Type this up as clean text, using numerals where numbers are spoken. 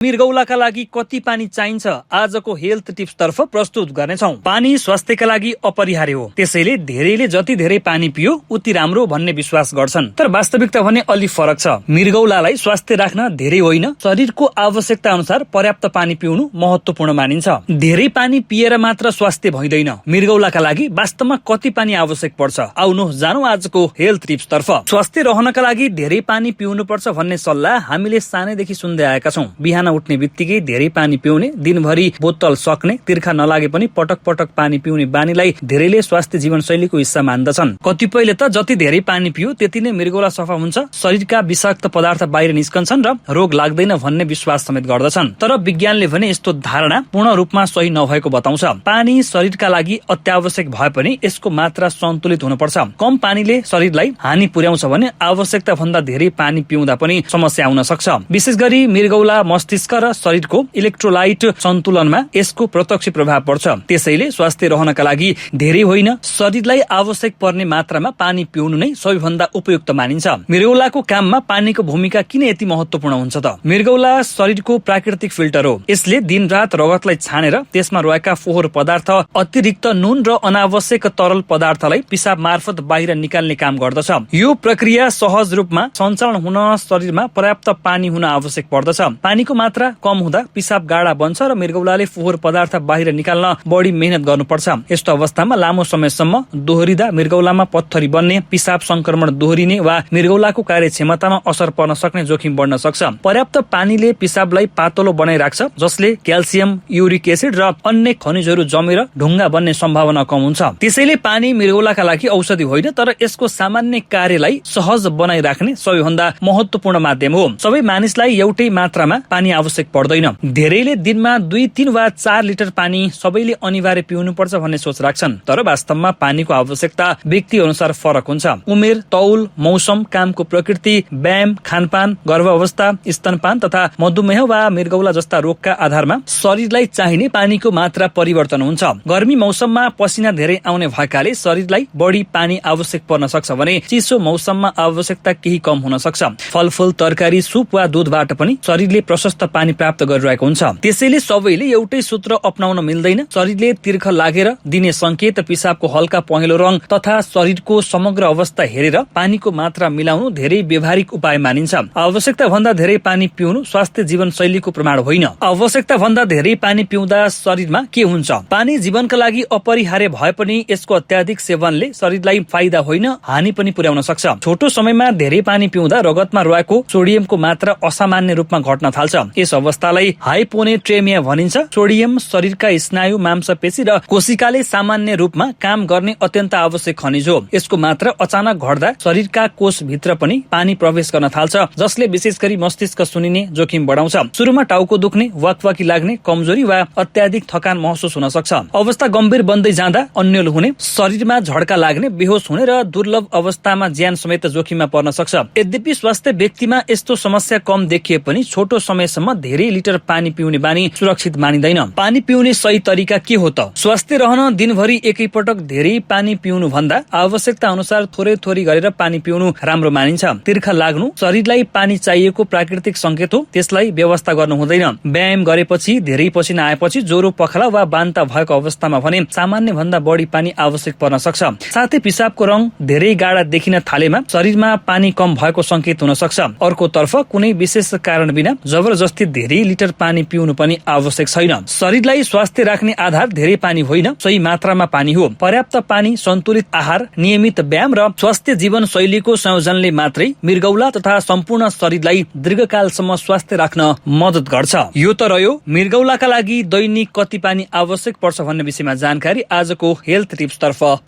मृगौलाका लागि कति पानी चाहिन्छ आजको हेल्थ टिप्स तर्फ प्रस्तुत गर्नेछौं। पानी स्वास्थ्यका लागि अपरिहार्य हो, त्यसैले धेरैले जति धेरै पानी पियो उति राम्रो भन्ने विश्वास गर्छन्। तर वास्तविकता भने अलि फरक छ। मृगौलालाई स्वास्थ्य राख्न धेरै होइन, शरीरको आवश्यकता अनुसार पर्याप्त पानी पिउनु महत्वपूर्ण मानिन्छ। धेरै पानी पिएर मात्र स्वास्थ्य भइदैन। मृगौलाका लागि वास्तवमा कति पानी आवश्यक पर्छ, आउनुहोस् जानौं आजको हेल्थ टिप्स तर्फ। स्वास्थ्य रहनका लागि धेरै पानी पिउनु पर्छ भन्ने सल्लाह हामीले सानैदेखि सुन्दै आएका छौं। बिहान उठ्ने बित्तिकै धेरै पानी पिउने, दिनभरि बोतल सक्ने, तिर्खा नलागे पनि पटक पटक पानी पिउने बानीलाई धेरैले स्वास्थ्य जीवनशैलीको हिस्सा मान्दछन्। कतिपयले त जति धेरै पानी पियो त्यति नै मृगौला सफा हुन्छ, शरीरका विषाक्त पदार्थ बाहिर निस्कन्छन् र रोग लाग्दैन भन्ने विश्वास समेत गर्दछन्। तर विज्ञानले भने यस्तो धारणा पूर्ण रूपमा सही नभएको बताउँछ। पानी शरीरका लागि अत्यावश्यक भए पनि यसको मात्रा सन्तुलित हुनुपर्छ। कम पानीले शरीरलाई हानि पुर्याउँछ भने आवश्यकता भन्दा धेरै पानी पिउँदा पनि समस्या आउन सक्छ। विशेष गरी मृगौला मस्तिष्क र शरीरको इलेक्ट्रोलाइट सन्तुलनमा यसको प्रत्यक्ष प्रभाव पर्छ। त्यसैले स्वास्थ्य रहनका लागि धेरै होइन, शरीरलाई आवश्यक पर्ने मात्रामा पानी पिउनु नै सबैभन्दा उपयुक्त मानिन्छ। मृगौलाको काममा पानीको भूमिका किन यति महत्वपूर्ण हुन्छ त? मृगौला शरीरको प्राकृतिक फिल्टर हो। यसले दिनरात रगतलाई छानेर त्यसमा रहेका फोहोर पदार्थ, अतिरिक्त नुन र अनावश्यक तरल पदार्थलाई पिसाब मार्फत बाहिर निकाल्ने काम गर्दछ। यो प्रक्रिया सहज रूपमा सञ्चालन हुन शरीरमा पर्याप्त पानी हुन आवश्यक पर्दछ। पानीको मात्रा कम हुँदा पिसाब गाडा बन्छ र मृगौलाले फोहोर पदार्थ बाहिर निकाल्न बढी मेहनत गर्नुपर्छ। यस्तो अवस्थामा लामो समयसम्म दोहोरिँदा मृगौलामा पत्थरी बन्ने, पिसाब संक्रमण दोहोरिने वा मृगौलाको कार्यक्षमतामा असर पर्न सक्ने जोखिम बढ्न सक्छ। पर्याप्त पानीले पिसाबलाई पातलो बनाइराख्छ, जसले क्याल्सियम, युरिक एसिड र अन्य खनिजहरू जमेर ढुङ्गा बन्ने सम्भावना कम हुन्छ। त्यसैले पानी मृगौलाका लागि औषधि होइन, तर यसको सामान्य कार्यलाई सहज बनाइराख्ने सबैभन्दा महत्वपूर्ण माध्यम हो। सबै मानिसलाई एउटै मात्रामा पानी आवश्यक पर्दैन। धेरैले दिनमा 2-3 वा 4 लिटर पानी सबैले अनिवार्य पिउनुपर्छ भन्ने सोच राख्छन्। तर वास्तवमा पानीको आवश्यकता व्यक्ति अनुसार फरक हुन्छ। उमेर, तौल, मौसम, कामको प्रकृति, व्यायाम, खानपान, गर्भावस्था, स्तनपान तथा मधुमेह वा मृगौला जस्ता रोगका आधारमा शरीरलाई चाहिने पानीको मात्रा परिवर्तन हुन्छ। गर्मी मौसममा पसिना धेरै आउने भएकाले शरीरलाई बढी पानी आवश्यक पर्न सक्छ भने चिसो मौसममा आवश्यकता केही कम हुन सक्छ। फलफूल, तरकारी, सुप वा दूधबाट पनि शरीरले प्रशस्त पानी प्राप्त गरिरहेको हुन्छ। त्यसैले सबैले एउटै सूत्र अपनाउन मिल्दैन। शरीरले तिर्ख लागेर दिने संकेत, पिसाबको हल्का पहेँलो रङ तथा शरीरको समग्र अवस्था हेरेर पानीको मात्रा मिलाउनु धेरै व्यवहारिक उपाय मानिन्छ। आवश्यकता भन्दा धेरै पानी पिउनु स्वास्थ्य जीवनशैलीको प्रमाण होइन। आवश्यकता भन्दा धेरै पानी पिउँदा शरीरमा के हुन्छ? पानी जीवनका लागि अपरिहार्य भए पनि यसको अत्याधिक सेवनले शरीरलाई फाइदा होइन, हानि पनि पुर्याउन सक्छ। छोटो समयमा धेरै पानी पिउँदा रगतमा रहेको सोडियमको मात्रा असामान्य रूपमा घट्न थाल्छ। यस अवस्थालाई हाइपोनेट्रेमिया भनिन्छ। सोडियम शरीरका स्नायु, मांसपेशी र कोशिकाले सामान्य रूपमा काम गर्ने अत्यन्त आवश्यक खनिज हो। यसको मात्रा अचानक घट्दा शरीरका कोष भित्र पनि पानी प्रवेश गर्न थाल्छ, जसले विशेष गरी मस्तिष्क सुन्निने जोखिम बढाउँछ। सुरुमा टाउको दुख्ने, वाकवाकी लाग्ने, कमजोरी वा अत्याधिक थकान महसुस हुन सक्छ। अवस्था गम्भीर बन्दै जाँदा अन्यल हुने, शरीरमा झड्का लाग्ने, बेहोस हुने र दुर्लभ अवस्थामा ज्यान समेत जोखिममा पर्न सक्छ। यद्यपि स्वास्थ्य व्यक्तिमा यस्तो समस्या कम देखिए पनि छोटो समयसम्म धेरै लिटर पानी पिउने बानी सुरक्षित मानिँदैन। पानी पिउने सही तरिका के हो त? स्वस्थ रहन दिनभरि एकैपटक धेरै पानी पिउनु भन्दा आवश्यकता अनुसार थोरै थोरै गरेर पानी पिउनु राम्रो मानिन्छ। तिर्खा लाग्नु शरीरलाई पानी चाहिएको प्राकृतिक संकेत हो, त्यसलाई व्यवस्था गर्नु हुँदैन। व्यायाम गरेपछि, धेरै पसिना आएपछि, ज्वरो, पखाला वा बान्ता भएको अवस्थामा भने सामान्य भन्दा बढी पानी आवश्यक पर्न सक्छ। साथै पिसाबको रङ धेरै गाढा देखिन थालेमा शरीरमा पानी कम भएको संकेत हुन सक्छ। अर्कोतर्फ कुनै विशेष कारण बिना जबरजस्ती धेरै लिटर पानी पिउनु पनि आवश्यक छैन। शरीरलाई स्वास्थ्य राख्ने आधार धेरै पानी होइन, सही मात्रामा पानी हो। पर्याप्त पानी, सन्तुलित आहार, नियमित व्यायाम र स्वस्थ जीवन शैलीको संयोजनले मात्रै मृगौला तथा सम्पूर्ण शरीरलाई दीर्घकालसम्म स्वास्थ्य राख्न मद्दत गर्छ। यो त रह्यो मृगौलाका लागि दैनिक कति पानी आवश्यक पर्छ भन्ने विषयमा जानकारी। आजको हेल्थ टिप्स तर्फ